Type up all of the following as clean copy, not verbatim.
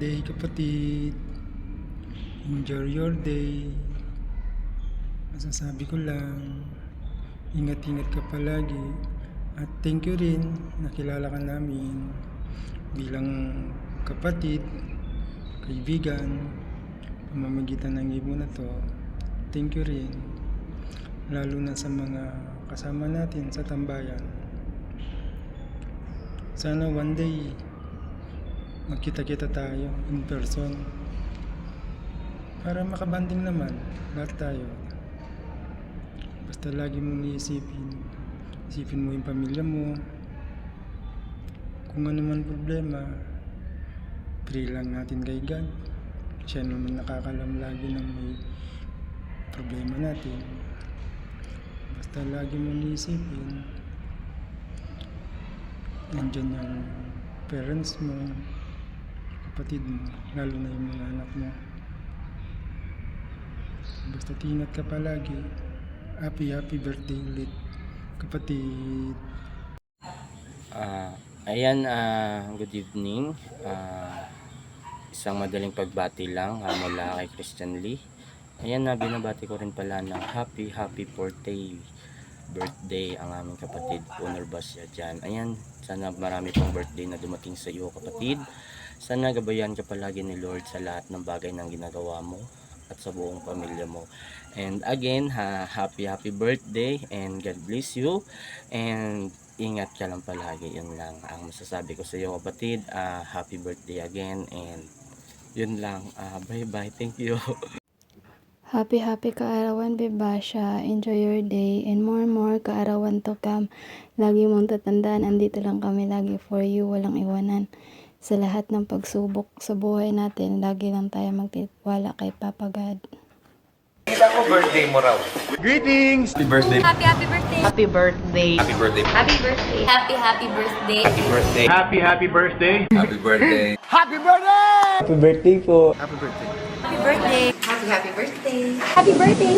birthday kapatid. Enjoy your day. Masasabi ko lang, ingat-ingat ka palagi. At thank you rin, nakilala ka namin bilang kapatid, kaibigan, pamamagitan ng ibon na to. Thank you rin, lalo na sa mga kasama natin sa tambayan. Sana one day magkita-kita tayo in person para makabanding naman lahat tayo. Basta lagi mong isipin mo yung pamilya mo. Kung ano man problema, pray lang natin kay God. Siya naman nakakalam lagi ng may problema natin. Basta lagi mong isipin, nandyan yung parents mo, kapatid mo, lalo na yung mga anak mo. Basta ingat ka palagi. Happy birthday ulit, kapatid. Ayan, good evening. Isang madaling pagbati lang mula kay Christian Lee. Ayan, binabati ko rin pala ng happy birthday ang aming kapatid Honor Basya dyan. Ayan, sana marami pang birthday na dumating sa iyo, kapatid. Sana gabayan ka palagi ni Lord sa lahat ng bagay na ginagawa mo at sa buong pamilya mo. And again, happy birthday and God bless you. And ingat ka lang palagi, yun lang ang masasabi ko sa iyo, kapatid. Happy birthday again, and yun lang. Bye bye, thank you. Happy kaarawan, Bebasya. Enjoy your day and more kaarawan to come. Lagi mong tatandaan, andito lang kami lagi for you, walang iwanan. Sa lahat ng pagsubok sa buhay natin, lagi lang tayo magtitiwala kay Papa God. Kita ko birthday mo raw. Greetings! Happy birthday! Happy birthday! Happy birthday! Happy birthday! Happy birthday! Happy birthday! Happy birthday! Happy birthday! Happy birthday! Happy birthday! Happy birthday po. Happy birthday! Happy birthday! Happy birthday! Happy birthday!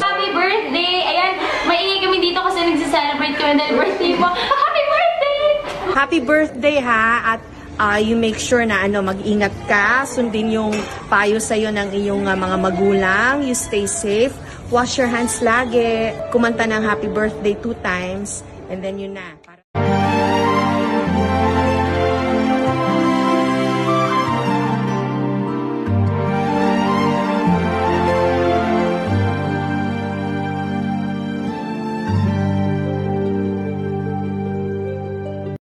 Happy birthday! Ayan, maingay kami dito kasi nagsa-celebrate kami dahil birthday mo. Happy birthday! Happy birthday ha! At you make sure na mag-ingat ka, sundin yung payo sa'yo ng iyong mga magulang, you stay safe, wash your hands lagi, kumanta ng happy birthday 2 times, and then yun na.